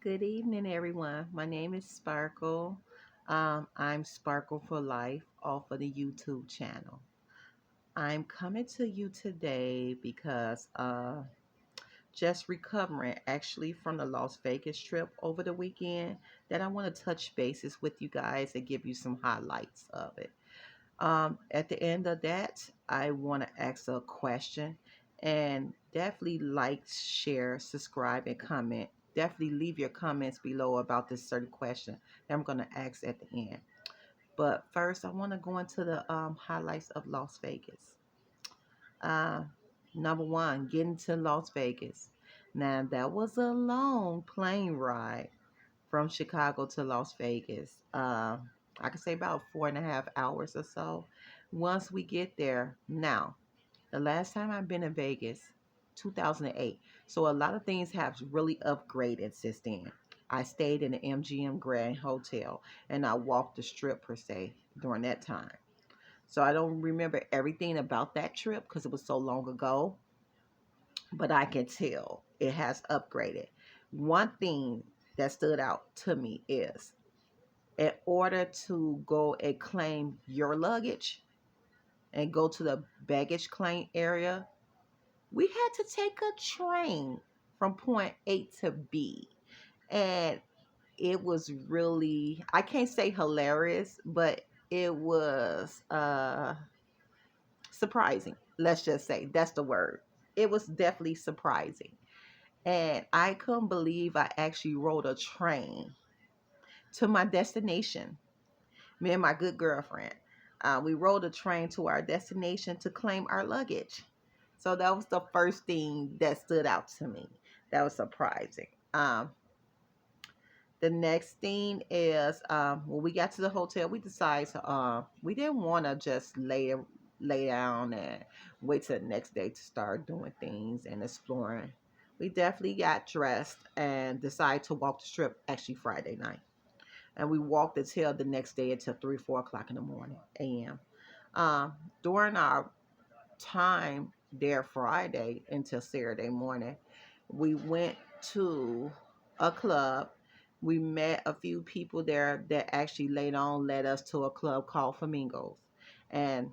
Good evening, everyone. My name is Sparkle. I'm Sparkle for Life off of the YouTube channel. I'm coming to you today because just recovering actually from the Las Vegas trip over the weekend that I want to touch bases with you guys and give you some highlights of it. At the end of that, I want to ask a question and definitely like, share, subscribe, and comment. Definitely leave your comments below about this certain question that I'm going to ask at the end. But first, I want to go into the highlights of Las Vegas. Uh, Number one, getting to Las Vegas. Now, that was a long plane ride from Chicago to Las Vegas. I could say about 4.5 hours or so. Once we get there, now the last time I've been in Vegas, 2008. So a lot of things have really upgraded since then. I stayed in the MGM Grand Hotel and I walked the strip per se during that time. So I don't remember everything about that trip because it was so long ago, but I can tell it has upgraded. One thing that stood out to me is in order to go and claim your luggage and go to the baggage claim area, we had to take a train from point A to B. And it was really, I can't say hilarious, but it was surprising. Let's just say that's the word. It was definitely surprising. And I couldn't believe I actually rode a train to my destination. Me and my good girlfriend. We rode a train to our destination to claim our luggage. So that was the first thing that stood out to me. That was surprising. The next thing is when we got to the hotel, we decided to we didn't want to just lay down and wait till the next day to start doing things and exploring. We definitely got dressed and decided to walk the strip actually Friday night, and we walked until the next day until 3, 4 o'clock in the morning a.m. Um, During our time there Friday until Saturday morning, we went to a club. We met a few people there that actually later on led us to a club called Flamingos. And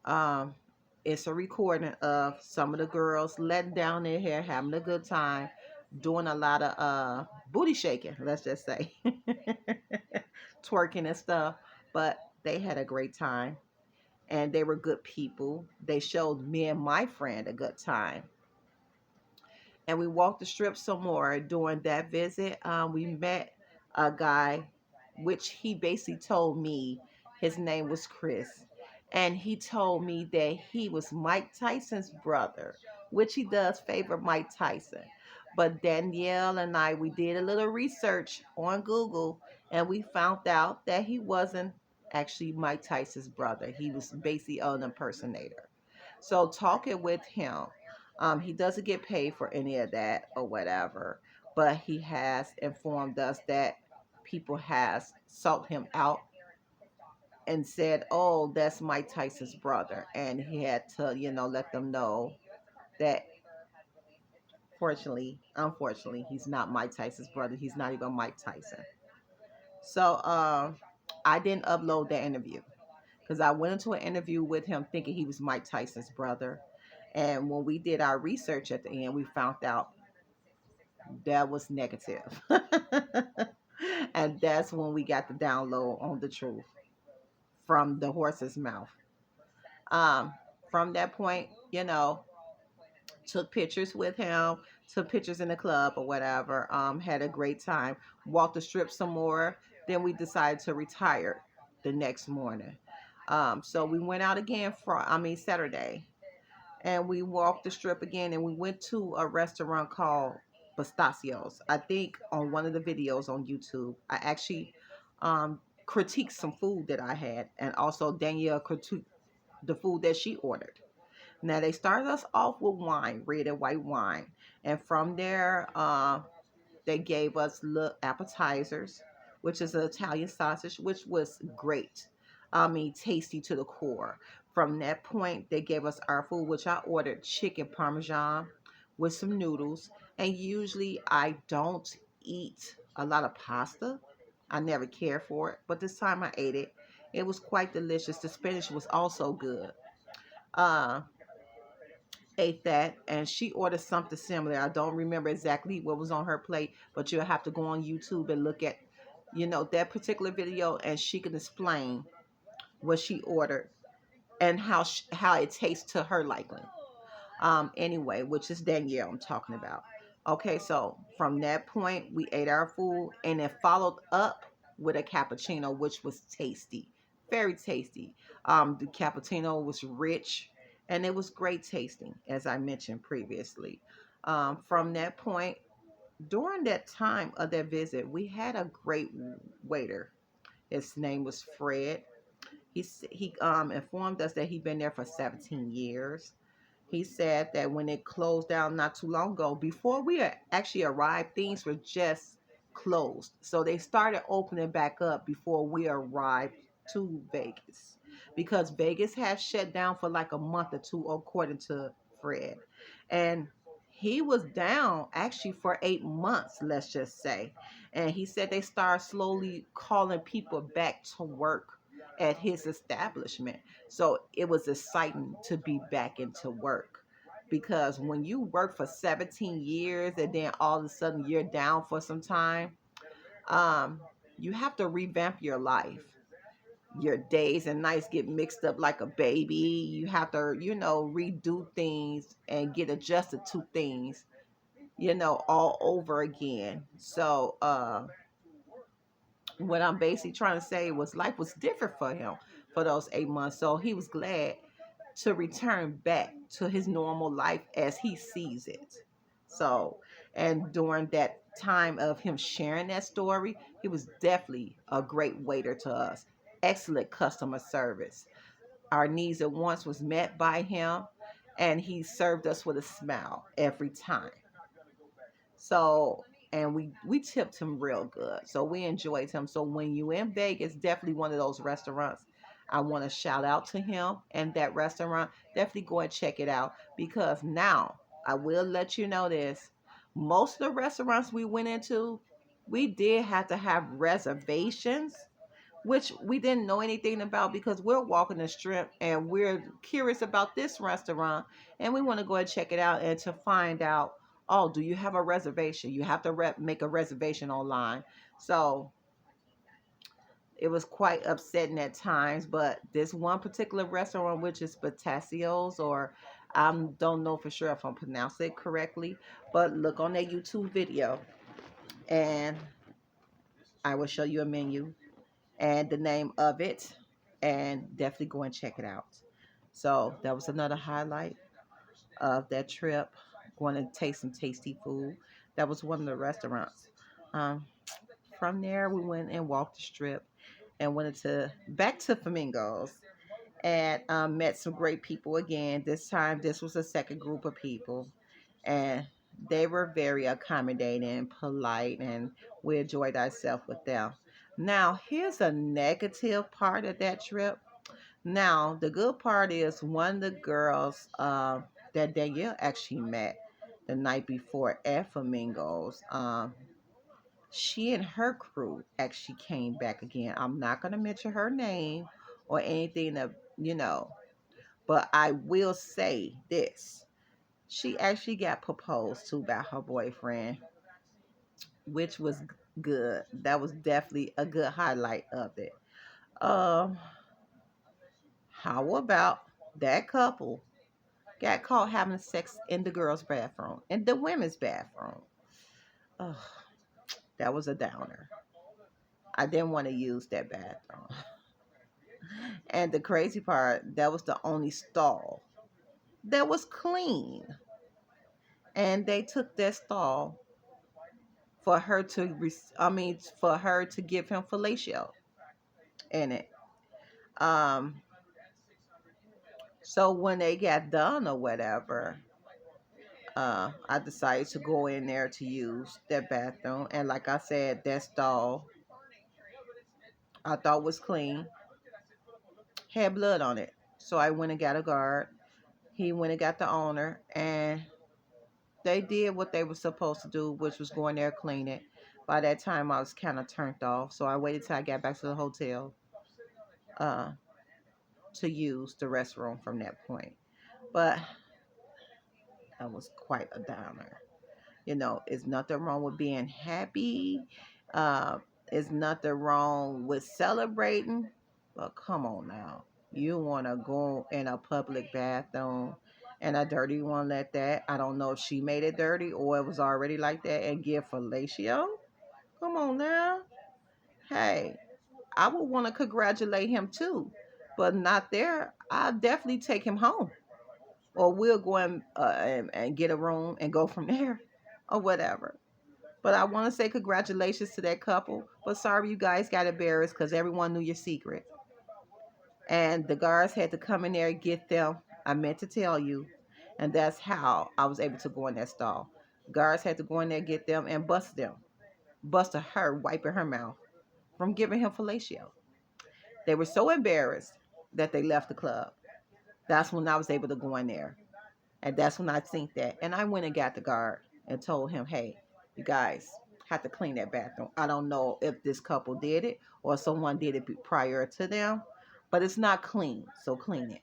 um, it's a recording of some of the girls letting down their hair, having a good time, doing a lot of booty shaking, let's just say, twerking and stuff. But they had a great time and they were good people. They showed me and my friend a good time. And we walked the strip some more during that visit. We met a guy, which he basically told me his name was Chris. And he told me that he was Mike Tyson's brother, which he does favor Mike Tyson. But Danielle and I, we did a little research on Google and we found out that he wasn't actually Mike Tyson's brother. He was basically an impersonator. So talking with him, he doesn't get paid for any of that or whatever, but he has informed us that people has sought him out and said, "Oh, that's Mike Tyson's brother," and he had to, let them know that unfortunately, he's not Mike Tyson's brother. He's not even Mike Tyson. So, I didn't upload that interview because I went into an interview with him thinking he was Mike Tyson's brother. And when we did our research at the end, we found out that was negative. And that's when we got the download on the truth from the horse's mouth. Um, from that point, took pictures with him, took pictures in the club or whatever, had a great time, walked the strip some more. Then we decided to retire the next morning. So we went out again Saturday, and we walked the strip again and we went to a restaurant called Pistachios. I think on one of the videos on YouTube, I actually critiqued some food that I had, and also Danielle critiqued the food that she ordered. Now they started us off with wine, red and white wine, and from there, they gave us little appetizers, which is an Italian sausage, which was great. I mean, tasty to the core. From that point, they gave us our food, which I ordered chicken parmesan with some noodles. And usually I don't eat a lot of pasta. I never care for it, but this time I ate it. It was quite delicious. The spinach was also good. Uh, Ate that, and she ordered something similar. I don't remember exactly what was on her plate, but you'll have to go on YouTube and look at, that particular video, and she can explain what she ordered and how it tastes to her liking. Anyway, which is Danielle I'm talking about. Okay, so from that point, we ate our food and then followed up with a cappuccino, which was tasty, very tasty. The cappuccino was rich and it was great tasting, as I mentioned previously. From that point, during that time of that visit, we had a great waiter. His name was Fred. He informed us that he'd been there for 17 years. He said that when it closed down not too long ago, before we actually arrived, things were just closed. So they started opening back up before we arrived to Vegas, because Vegas had shut down for like a month or two, according to Fred. And he was down actually for 8 months, let's just say. And he said they started slowly calling people back to work at his establishment. So it was exciting to be back into work, because when you work for 17 years and then all of a sudden you're down for some time, um, you have to revamp your life. Your days and nights get mixed up like a baby. You have to, redo things and get adjusted to things, all over again. So, what I'm basically trying to say was life was different for him for those 8 months. So he was glad to return back to his normal life as he sees it. So, and during that time of him sharing that story, he was definitely a great waiter to us. Excellent customer service. Our needs at once was met by him, and he served us with a smile every time. So, and we tipped him real good. So we enjoyed him. So when you in Vegas, definitely one of those restaurants. I want to shout out to him and that restaurant. Definitely go and check it out, because now I will let you know this. Most of the restaurants we went into, we did have to have reservations, which we didn't know anything about, because we're walking the strip and we're curious about this restaurant and we want to go and check it out, and to find out, oh, do you have a reservation? You have to make a reservation online. So it was quite upsetting at times, but this one particular restaurant, which is Patassios, or I don't know for sure if I'm pronouncing it correctly, but look on their YouTube video and I will show you a menu and the name of it, and definitely go and check it out. So that was another highlight of that trip, going to taste some tasty food. That was one of the restaurants. Um, from there, we went and walked the strip and went into back to Flamingos, and met some great people again. This time, this was a second group of people, and they were very accommodating, polite, and we enjoyed ourselves with them. Now, here's a negative part of that trip. Now, the good part is one of the girls that Danielle actually met the night before at Flamingos. She and her crew actually came back again. I'm not going to mention her name or anything that, you know, but I will say this. She actually got proposed to by her boyfriend, which was good. That was definitely a good highlight of it. Um, how about that couple got caught having sex in the girls' bathroom, in the women's bathroom? Oh, that was a downer. I didn't want to use that bathroom. And the crazy part, that was the only stall that was clean. And they took that stall for her to, for her to give him fellatio in it. Um, so when they got done or whatever, I decided to go in there to use that bathroom. And like I said, that stall I thought was clean, had blood on it. So I went and got a guard. He went and got the owner, and they did what they were supposed to do, which was go in there clean it. By that time, I was kind of turned off, so I waited till I got back to the hotel uh, to use the restroom from that point. But that was quite a downer. It's nothing wrong with being happy. Uh, it's nothing wrong with celebrating. But come on now. You want to go in a public bathroom and a dirty one like that. I don't know if she made it dirty or it was already like that and give fellatio. Come on now. Hey, I would want to congratulate him too. But not there. I'll definitely take him home. Or we'll go and get a room and go from there or whatever. But I want to say congratulations to that couple. But sorry you guys got embarrassed because everyone knew your secret. And the guards had to come in there and get them. I meant to tell you. And that's how I was able to go in that stall. Guards had to go in there, get them, and bust them. Busted her, wiping her mouth from giving him fellatio. They were so embarrassed that they left the club. That's when I was able to go in there. And that's when I seen that. And I went and got the guard and told him, hey, you guys have to clean that bathroom. I don't know if this couple did it or someone did it prior to them, but it's not clean. So clean it.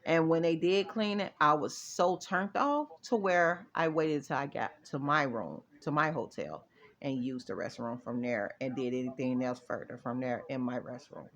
And when they did clean it, I was so turned off to where I waited until I got to my room, to my hotel, and used the restroom from there and did anything else further from there in my restroom.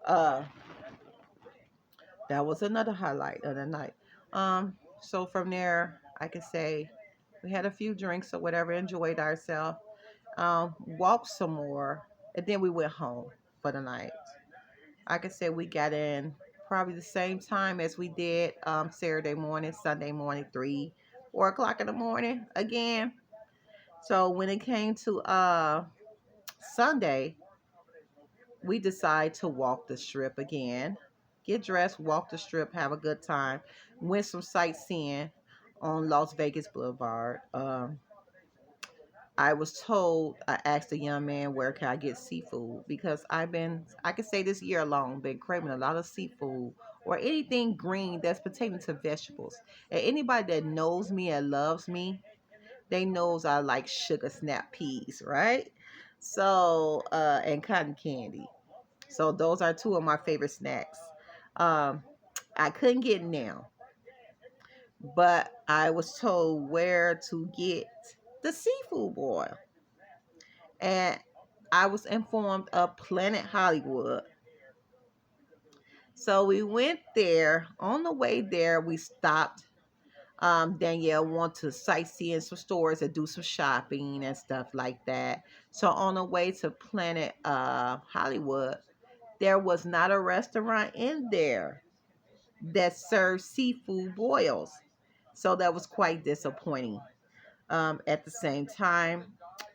Uh, that was another highlight of the night. So from there, I could say we had a few drinks or whatever, enjoyed ourselves, walked some more, and then we went home for the night. I could say we got in probably the same time as we did Saturday morning, Sunday morning, 4 o'clock in the morning again. So when it came to Sunday, we decided to walk the strip again, get dressed, walk the strip, have a good time, went some sightseeing on Las Vegas Boulevard. I was told, I asked a young man where can I get seafood because I could say this year alone, been craving a lot of seafood or anything green that's pertaining to vegetables. And anybody that knows me and loves me, they knows I like sugar snap peas, right? So, and cotton candy. So those are two of my favorite snacks. Um, I couldn't get now, but I was told where to get the seafood boil. And I was informed of Planet Hollywood. So we went there. On the way there, we stopped. Danielle wanted to sightsee in some stores and do some shopping and stuff like that. So on the way to Planet Hollywood, there was not a restaurant in there that served seafood boils. So that was quite disappointing. At the same time,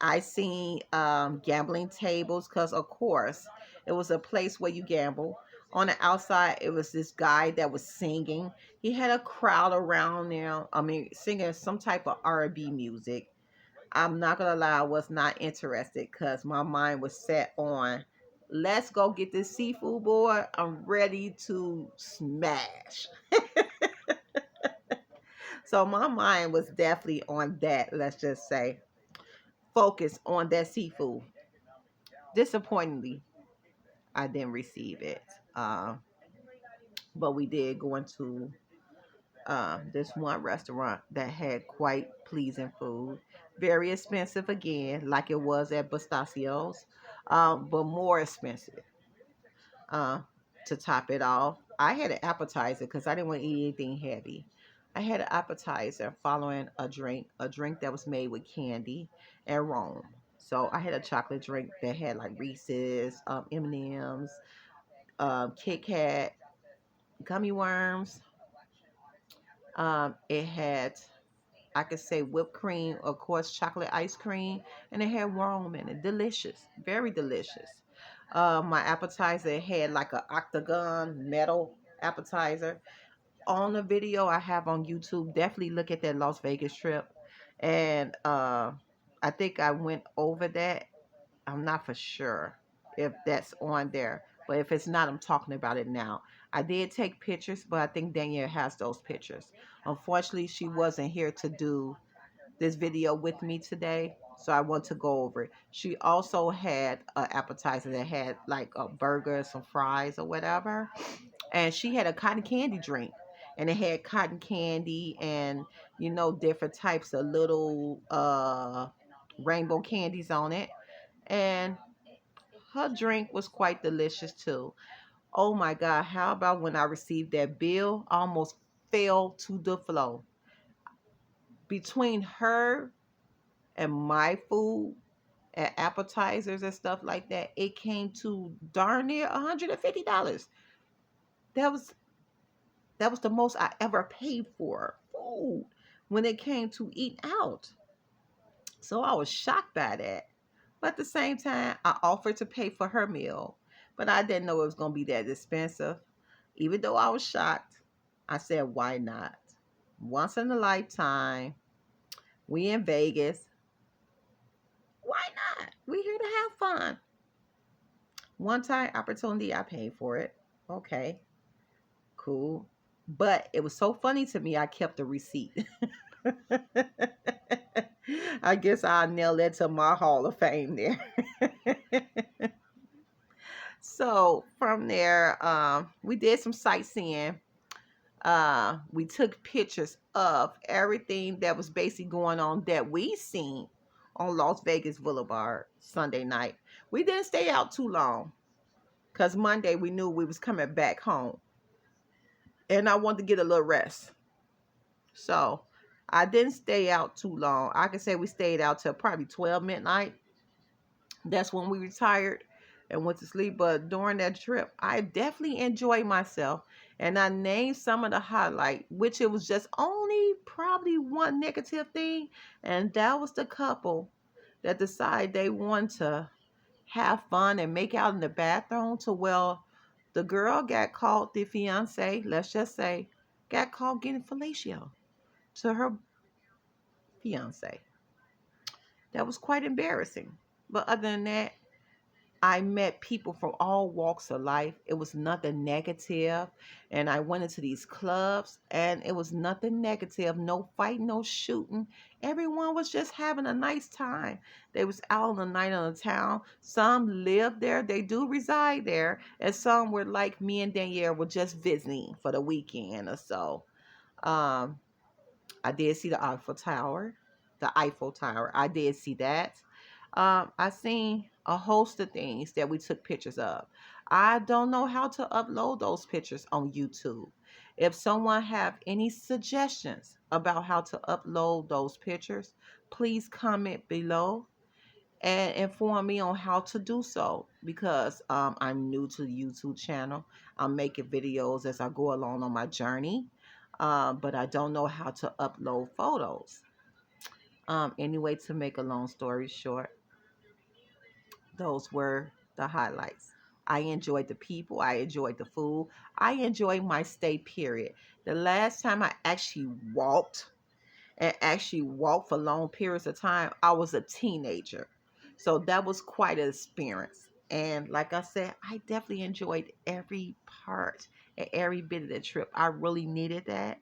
I seen gambling tables because, of course, it was a place where you gamble. On the outside, it was this guy that was singing. He had a crowd around there. I mean, singing some type of R&B music. I'm not gonna lie, I was not interested because my mind was set on, let's go get this seafood boy. I'm ready to smash. So my mind was definitely on that. Let's just say focus on that seafood. Disappointingly, I didn't receive it. Uh, but we did go into this one restaurant that had quite pleasing food. Very expensive again, like it was at Bustacio's, but more expensive. Uh, to top it off, I had an appetizer because I didn't want to eat anything heavy. I had an appetizer following a drink that was made with candy and rum. So I had a chocolate drink that had like Reese's, M&Ms, Kit Kat, gummy worms. It had, I could say, whipped cream, of course, chocolate ice cream, and it had rum in it. Delicious, very delicious. My appetizer had like a octagon metal appetizer. On the video I have on YouTube, definitely look at that Las Vegas trip. And I think I went over that. I'm not for sure if that's on there. But if it's not, I'm talking about it now. I did take pictures, but I think Danielle has those pictures. Unfortunately, she wasn't here to do this video with me today, so I want to go over it. She also had an appetizer that had like a burger, some fries or whatever, and she had a cotton candy drink, and it had cotton candy and different types of little rainbow candies on it, and her drink was quite delicious too. Oh my God, how about when I received that bill? I almost fell to the floor. Between her and my food and appetizers and stuff like that, it came to darn near $150. That was that was the most I ever paid for food when it came to eating out. So I was shocked by that. But at the same time, I offered to pay for her meal, but I didn't know it was going to be that expensive. Even though I was shocked, I said, why not? Once in a lifetime, we in Vegas. Why not? We here to have fun. One time opportunity, I paid for it. Okay, cool. But it was so funny to me, I kept the receipt. I guess I'll nail that to my Hall of Fame there. So from there, we did some sightseeing. We took pictures of everything that was basically going on that we seen on Las Vegas Boulevard Sunday night. We didn't stay out too long because Monday we knew we was coming back home, and I wanted to get a little rest. So I didn't stay out too long. I can say we stayed out till probably 12 midnight. That's when we retired and went to sleep. But during that trip, I definitely enjoyed myself. And I named some of the highlight, which it was just only probably one negative thing. And that was the couple that decided they want to have fun and make out in the bathroom to, well, the girl got caught, the fiance, let's just say, got caught getting fellatio to her fiance. That was quite embarrassing. But other than that, I met people from all walks of life. It was nothing negative. And I went into these clubs and it was nothing negative. No fighting, no shooting. Everyone was just having a nice time. They was out on the night on the town. Some lived there. They do reside there. And some were like me and Danielle were just visiting for the weekend or so. Um, I did see the Eiffel Tower. The Eiffel Tower. I did see that. I seen a host of things that we took pictures of. I don't know how to upload those pictures on YouTube. If someone have any suggestions about how to upload those pictures, please comment below and inform me on how to do so because I'm new to the YouTube channel. I'm making videos as I go along on my journey, but I don't know how to upload photos. Anyway, to make a long story short, those were the highlights. I enjoyed the people. I enjoyed the food. I enjoyed my stay, period. The last time I actually walked for long periods of time, I was a teenager. So that was quite an experience. And like I said, I definitely enjoyed every part and every bit of the trip. I really needed that.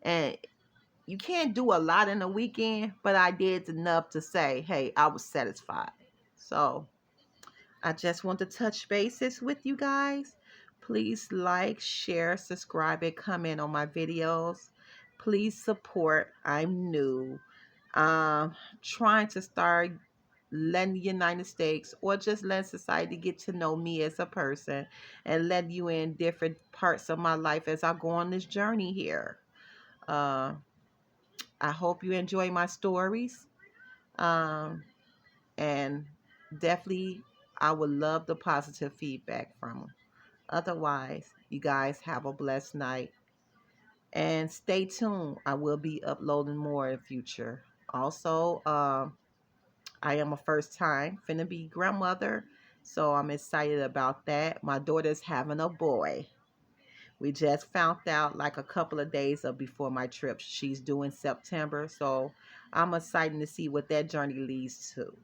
And you can't do a lot in a weekend, but I did enough to say, hey, I was satisfied. So I just want to touch bases with you guys. Please like, share, subscribe, and comment on my videos. Please support. I'm new. Trying to start letting the United States or just letting society get to know me as a person and letting you in different parts of my life as I go on this journey here. Uh, I hope you enjoy my stories. Um, and definitely I would love the positive feedback from them. Otherwise, you guys have a blessed night and stay tuned. I will be uploading more in the future. Also, I am a first time finna be grandmother, so I'm excited about that. My daughter's having a boy. We just found out like a couple of days before my trip. She's due in September, so I'm excited to see what that journey leads to.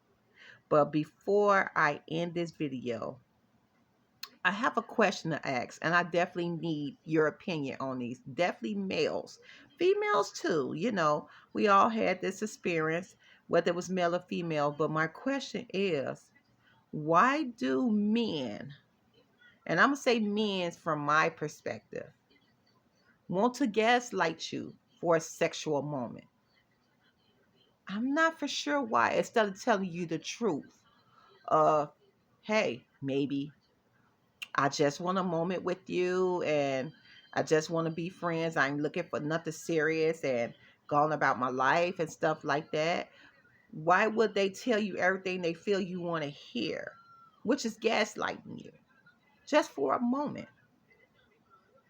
But before I end this video, I have a question to ask, and I definitely need your opinion on these. Definitely males. Females too, we all had this experience, whether it was male or female. But my question is, why do men, and I'm going to say men from my perspective, want to gaslight you for a sexual moment? I'm not for sure why, instead of telling you the truth of, hey, maybe I just want a moment with you and I just want to be friends. I'm looking for nothing serious and going about my life and stuff like that. Why would they tell you everything they feel you want to hear, which is gaslighting you just for a moment?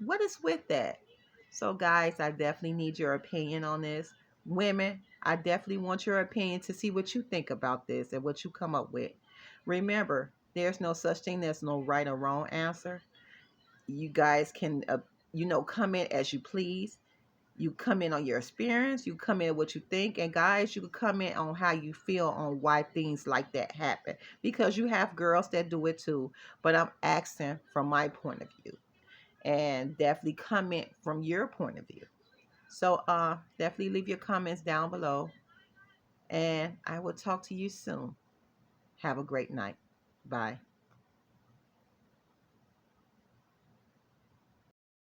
What is with that? So, guys, I definitely need your opinion on this. Women, I definitely want your opinion to see what you think about this and what you come up with. Remember, there's no such thing as no right or wrong answer. You guys can, comment as you please. You comment on your experience. You comment what you think. And guys, you can comment on how you feel on why things like that happen. Because you have girls that do it too. But I'm asking from my point of view, and definitely comment from your point of view. So definitely leave your comments down below, and I will talk to you soon. Have a great night. Bye.